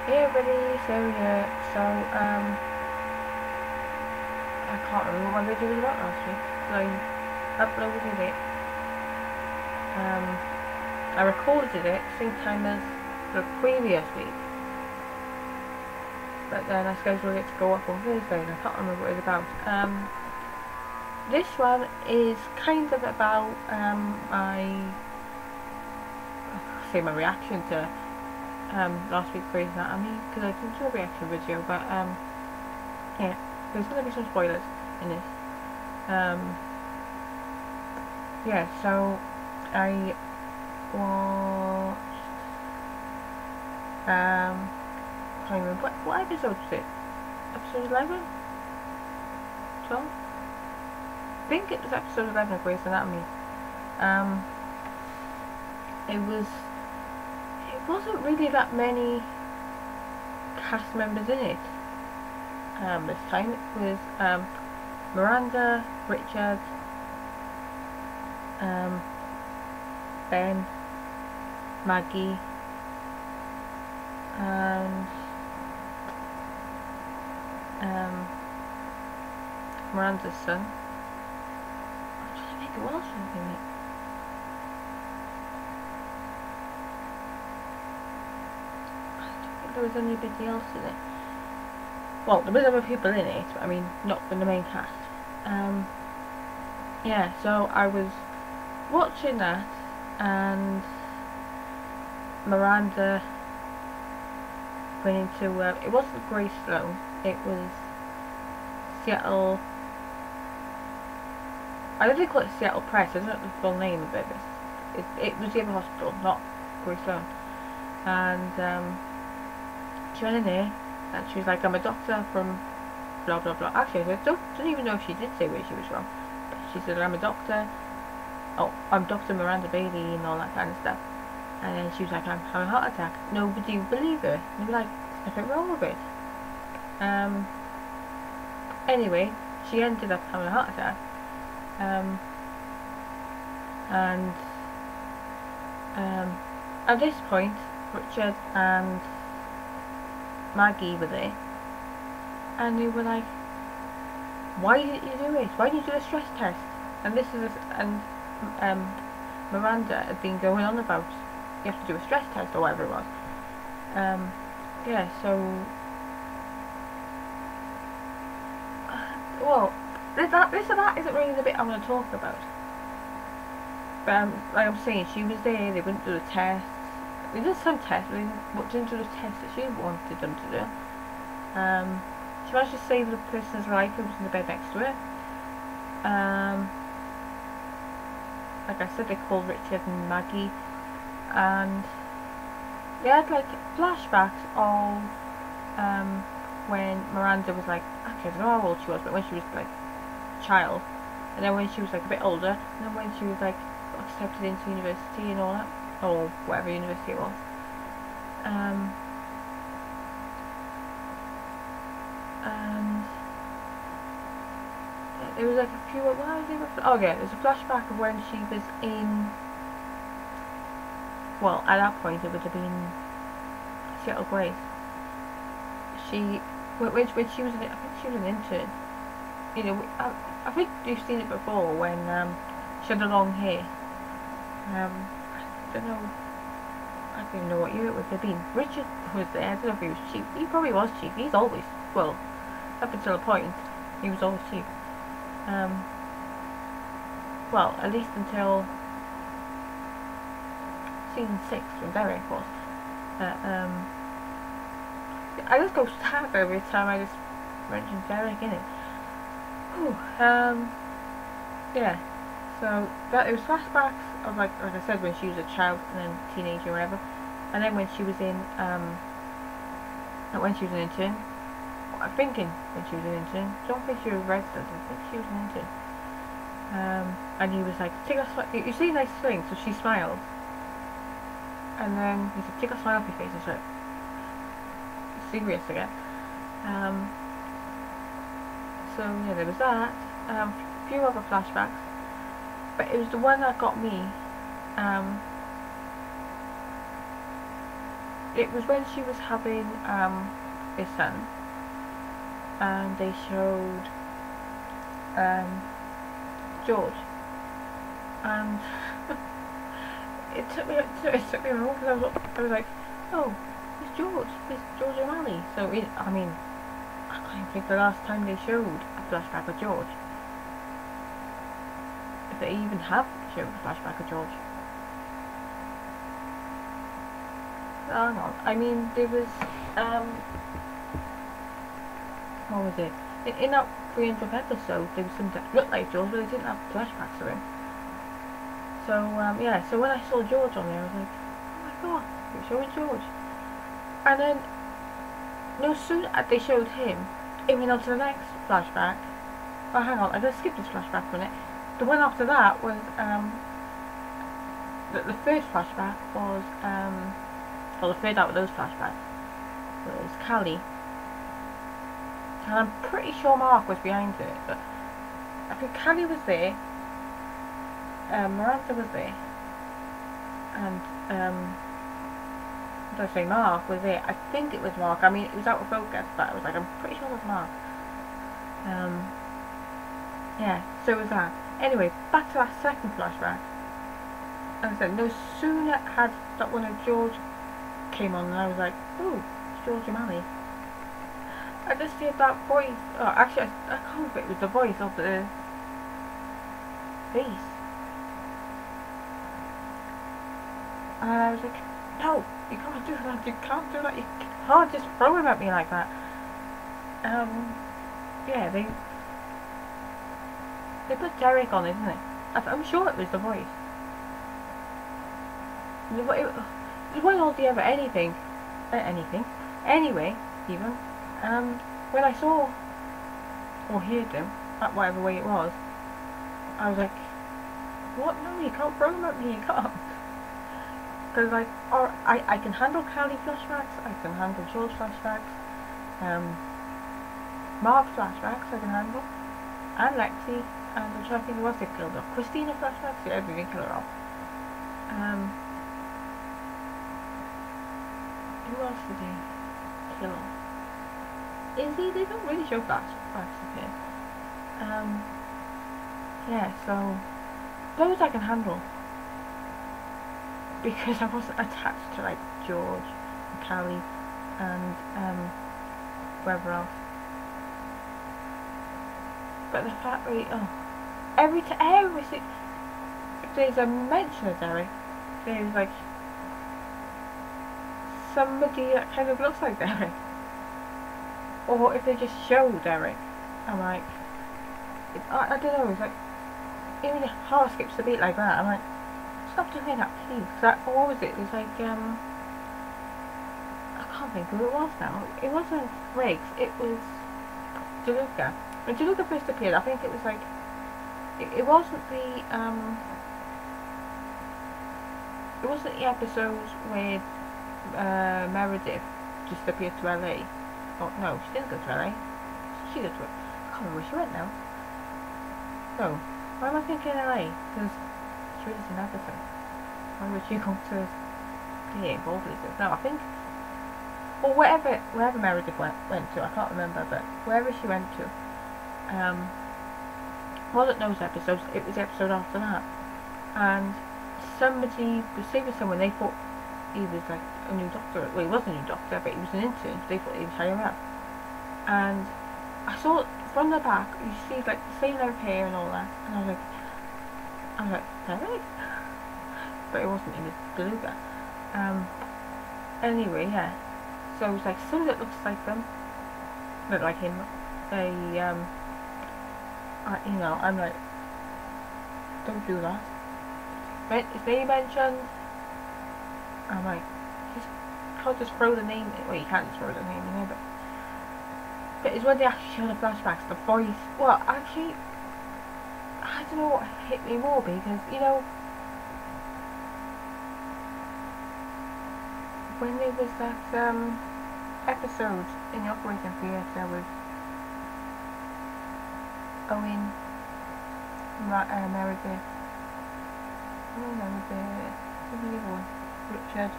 Hey everybody, so yeah, I can't remember what my video was about last week, so I uploaded it, I recorded it same time as the previous week, but then I scheduled it to go up on Thursday and I can't remember what it was about. This one is kind of about, my reaction to, last week's Grey's Anatomy, because I didn't do a reaction video, but, yeah, there's going to be some spoilers in this. Yeah, so I watched, I can't remember, what episode was it? Episode 11? 12? I think it was episode 11 of Grey's Anatomy. It wasn't really that many cast members in it. This time it was, Miranda, Richard, Ben, Maggie, and Miranda's son. I'm trying to think who else was in it. I don't think there was anybody else in it. Well, there was other people in it, but I mean, not in the main cast. Yeah, so I was watching that, and Miranda went into, it wasn't Grey Sloan, it was Seattle, I don't think call it Seattle Press, I don't know the full name of it, it was the other hospital, not Grey Sloan, and she went in there, and she was like, I'm a doctor from blah blah blah. Actually, I don't even know if she did say where she was from, but she said, I'm a doctor, oh, I'm Dr. Miranda Bailey, and all that kind of stuff. And then she was like, I'm having a heart attack. Nobody would believe her. And they were like, there's nothing wrong with it. Anyway, she ended up having a heart attack. And at this point, Richard and Maggie were there, and they were like, why didn't you do it? Why didn't you do a stress test? And this is Miranda had been going on about you have to do a stress test or whatever it was. Yeah, so well, this and that isn't really the bit I want to talk about. But like I'm saying, she was there. They wouldn't do the tests. They did some tests, but they didn't do the tests that she wanted them to do. She managed to save the person's life who was in the bed next to her. Like I said, they called Richard and Maggie, and they had like flashbacks of when Miranda was like, actually I don't know how old she was, but when she was like a child, and then when she was like a bit older, and then when she was like accepted into university and all that, or whatever university it was. And there was like a few, oh yeah, there's a flashback of when she was in, well, at that point it would have been Seattle Grace. When she was I think she was an intern. You know, I think you've seen it before when she had the long hair. I don't know. I don't even know what year it would have been. Richard was there. I don't know if he was cheap. He probably was cheap. He's always, well, up until a point, he was always cheap. Well, at least until season 6 when Derek was. I just go sad every time I just mention Derek in it. Whew, yeah. So that it was flashbacks of like I said, when she was a child and then teenager or whatever, and then when she was in when she was an intern. I'm thinking when she was an intern. I don't think she was a resident. I think she was an intern. And he was like, take a smile. You see a nice thing, so she smiled. And then he said, take a smile off your face. I said, serious again. So yeah, there was that. A few other flashbacks, but it was the one that got me. it was when she was having his son, and they showed George, and it took me a moment because I was like, oh, it's George O'Malley. So I mean, I can't even think the last time they showed a flashback of George. If they even have showed a flashback of George. Hang on. I mean, there was what was it? In that 300th episode, there was some that looked like George, but they didn't have flashbacks of him. So yeah. So when I saw George on there, I was like, oh my god, you're showing George. And then no sooner they showed him, it went on to the next flashback. Oh, hang on, I'm gonna skip this flashback for a minute. The one after that was the third flashback was well, the third out of those flashbacks was Callie, and I'm pretty sure Mark was behind it, but I think Callie was there, Miranda was there, and did I say Mark was there? I think it was Mark. I mean, it was out of focus, but I was like, I'm pretty sure it was Mark. Yeah, so it was that. Anyway, back to that second flashback. As I said, no sooner had that one of George came on, and I was like, oh, it's George O'Malley. I just heard that voice. Oh, actually, I can't remember. It was the voice of the face. And I was like, no, you can't do that. You can't do that. You can't just throw him at me like that. Yeah, they put Derek on, isn't it? I'm sure it was the voice. It wasn't all the other anything. Anyway, even when I saw or heard them, whatever way it was, I was like, what? No, you can't throw them at me. You can't. Because like, or I can handle Callie flashbacks. I can handle George flashbacks. Mark flashbacks I can handle, and Lexi. And I'm trying to think who else they killed off. Christina flashbacks, yeah, they didn't kill her off. Who else did they kill off? Izzy, they don't really show flashbacks of him. Yeah, so those I can handle. Because I wasn't attached to like George and Callie and whoever else. But the fact that every if there's a mention of Derek, there's like somebody that kind of looks like Derek, or if they just show Derek, I'm like, I don't know. It's like even if heart skips a beat like that. I'm like, stop doing that, please. What was it? It was like I can't think who it was now. It wasn't Riggs. It was DeLuca. When DeLuca first appeared, I think it was like. It wasn't the episodes where Meredith just appeared to LA. Oh no, she didn't go to LA. She did to it. I can't remember where she went now. No, why am I thinking LA? Because she was in everything. Why would she go to get involved with this? No, I think, or wherever Meredith went to, I can't remember, but wherever she went to, wasn't those episodes, it was the episode after that. And somebody was saving someone, they thought he was like a new doctor. Well, he wasn't a new doctor, but he was an intern, so they thought he was higher up. And I saw from the back, you see like the same length hair and all that, and I was like, Derek? But it wasn't, it was DeLuca. Anyway, yeah. So it's like something that looks like them, look like him. You know, I'm like, don't do that. But if they mentioned, I'm like, you can't just throw the name. Well, you can't just throw the name in there, but it's when they actually show the flashbacks, the voice. Well, actually, I don't know what hit me more, because you know, when there was that episode in the operating theatre with Owen, Meredith, who's the other one? Richard.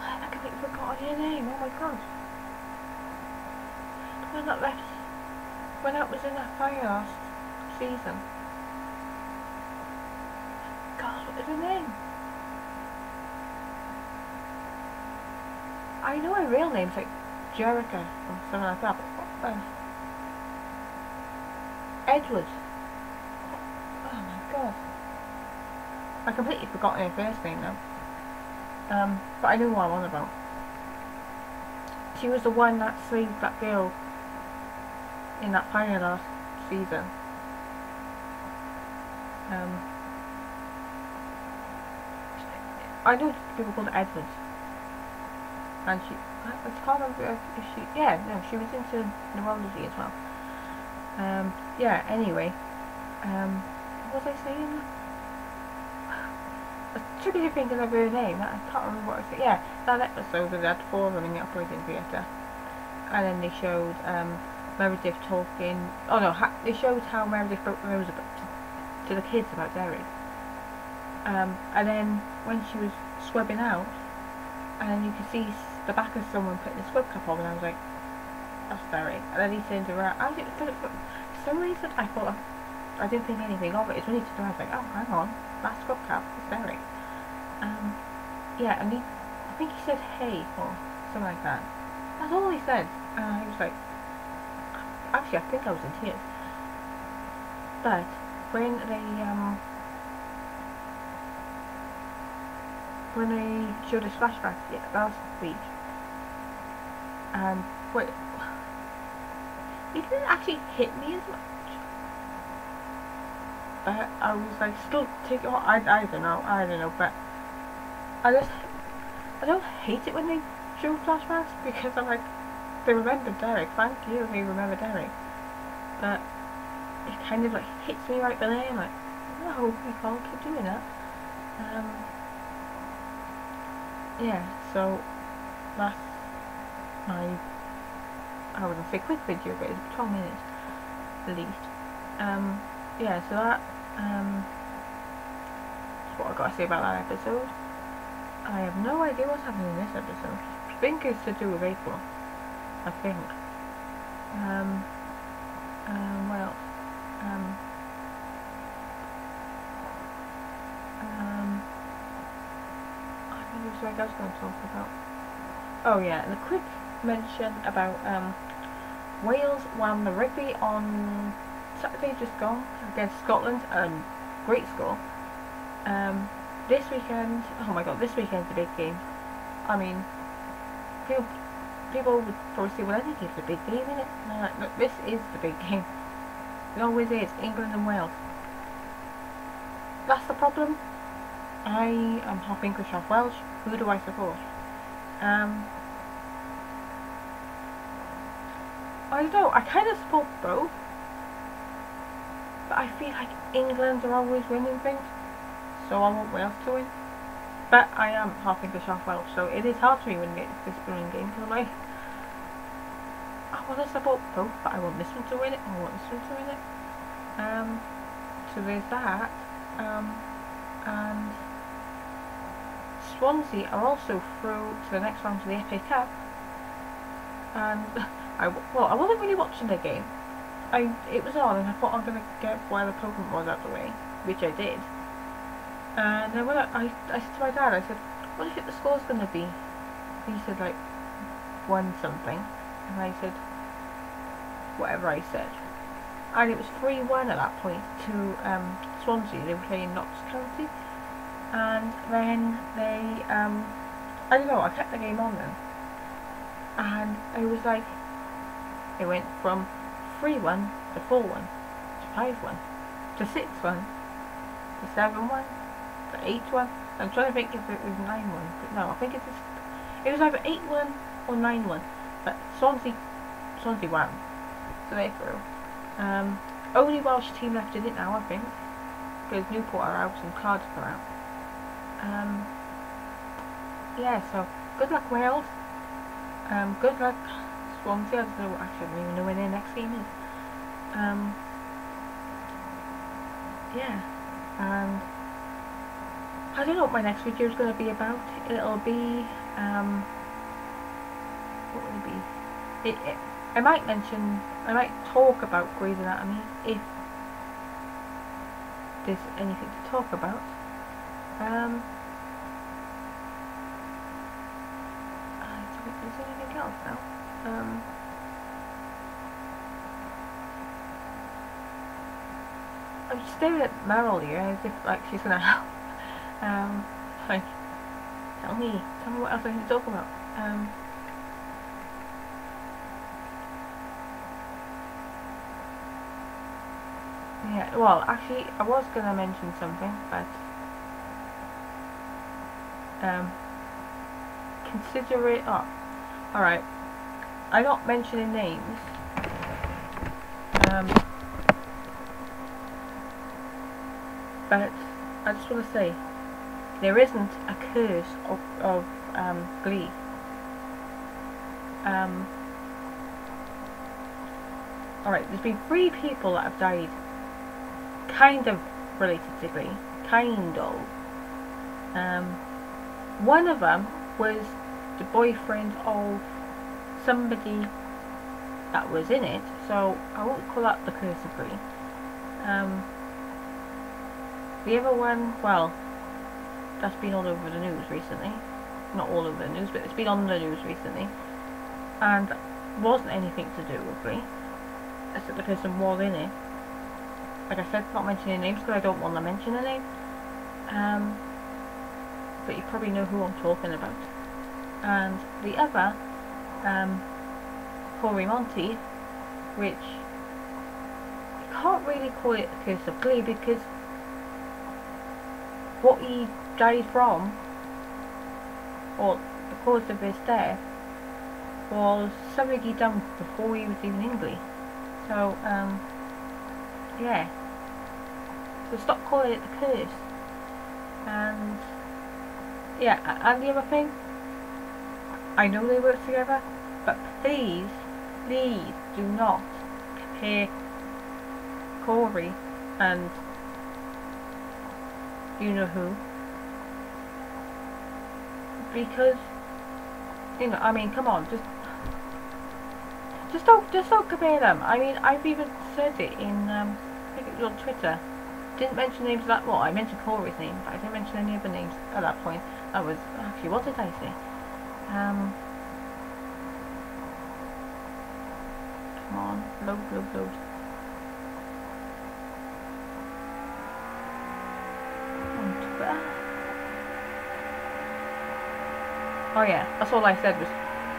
I can completely forgotten her name. Oh my god. The one that left when it was in that fire last season. God, what is her name? I know her real name's like Jerica or something like that, but what the... Edward. Oh my god. I completely forgotten her first name now. But I know what I'm on about. She was the one that saved that girl in that fire last season. I know people called her Edward. And I can't remember if she, yeah, no, she was into neurology as well. Yeah, anyway, what was I saying? I took a thinking of her name, I can't remember what I said. Yeah, that episode where they had 4 of them in the operating theatre. And then they showed Meredith talking, oh no, they showed how Meredith broke the news to the kids about Derek. And then when she was swebbing out, and you could see the back of someone putting a scrub cap on, and I was like, that's Derek. And then he turned around. For some reason I thought, I didn't think anything of it. It's when he turned around, I was like, oh, hang on, that scrub cap is Derek. Yeah, and I think he said hey or something like that. That's all he said. And I was like, actually, I think I was in tears. But when they showed his flashback last week, wait, it didn't actually hit me as much. But I was like, still take it on. I don't know, but I don't hate it when they show flashbacks, because I'm like, they remember Derek, thank you, they remember Derek. But it kind of like hits me right there, I'm like, no, you can't keep doing that. Yeah, so that's my, I wouldn't say quick video, but it's 12 minutes at least. Yeah, so that's what I've got to say about that episode. I have no idea what's happening in this episode. I think it's to do with April. I think. What else? I think it was like I was going to talk about. Oh yeah, and a quick mention about Wales won the rugby on Saturday just gone against Scotland. Great score. This weekend, oh my god, this weekend's the big game. I mean, people would probably say, well, I think it's a big game, isn't it? And I'm like, look, this is the big game. It always is, England and Wales. That's the problem. I am half English, half Welsh. Who do I support? I don't know, I kind of support both. But I feel like England are always winning things, so I want Wales to win. But I am half English, half Welsh, so it is hard for me when it's this winning game, because I'm like, I want to support both, but I want this one to win it, I want this one to win it. So there's that. And Swansea are also through to the next round of the FA Cup. And I wasn't really watching the game. It was on, and I thought I'm going to get while the Pokemon was out of the way, which I did. And then when I said to my dad, I said, what do you think the score's going to be? He said like 1 something, and I said whatever I said. And it was 3-1 at that point to Swansea. They were playing Notts County, and then they I don't know, I kept the game on then, and it was like, it went from 3-1 to 4-1 to 5-1 to 6-1 to 7-1 to 8-1. I'm trying to think if it was 9-1, but no, I think it was either 8-1 or 9-1. But Swansea won, so they're through. Only Welsh team left in it now, I think, because Newport are out and Cardiff are out. Yeah, so good luck Wales. Good luck Swansea. I don't know, actually I don't even know when their next game is. Yeah, and I don't know what my next video is going to be about. It'll be what would it be? I might talk about Grey's Anatomy if there's anything to talk about. Is there anything else now? I'm just staring at Meryl here as if like she's gonna help. Like, tell me what else I need to talk about. Yeah, well, actually, I was gonna mention something, but consider it up. Alright, I'm not mentioning names. But I just want to say, there isn't a curse of Glee. Alright, there's been 3 people that have died, kind of related to Glee, kind of. One of them was the boyfriend of somebody that was in it, so I won't call that the curse of Glee. The other one, well, that's been all over the news recently. Not all over the news, but it's been on the news recently. And wasn't anything to do with Glee. Except the person was in it. Like I said, not mentioning names because I don't want to mention a name. But you probably know who I'm talking about. And the other, Cory Monteith, which you can't really call it the curse of Glee because what he died from, or the cause of his death, was something he done before he was even in Glee. So, yeah. So stop calling it the curse. And, yeah, and the other thing, I know they work together, but please do not compare Cory and you know who, because I mean, come on, just don't compare them. I mean, I've even said it in I think it was on Twitter. Didn't mention names of that. Well, I mentioned Cory's name, but I didn't mention any other names at that point. That was actually, what did I say? Come on, load. Oh yeah, that's all I said was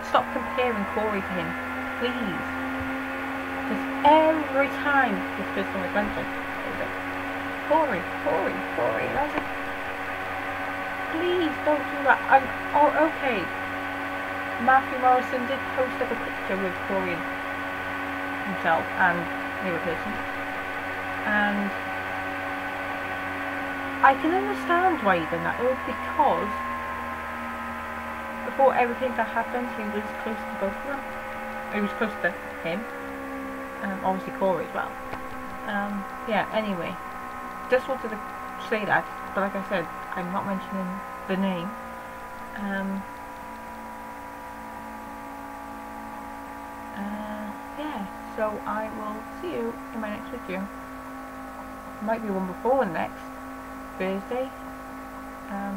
stop comparing Cory to him, please. Because every time this person was mentioned, it was like, Cory, and I was like, please don't do that. Oh, okay. Matthew Morrison did post up a picture with Cory himself and the other person, and I can understand why he did that. It was because before everything that happened, he was close to both of them. He was close to him, obviously Cory as well. Yeah. Anyway, just wanted to say that, but like I said, I'm not mentioning the name. Yeah. So I will see you in my next video. Might be one before next Thursday.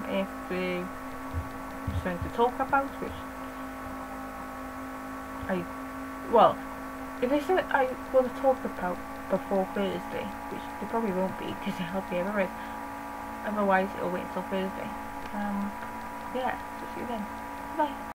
If there's something to talk about, which if there's something I want to talk about before Thursday, which there probably won't be because it hardly ever is. Otherwise, it'll wait until Thursday. Yeah. So see you then. Bye.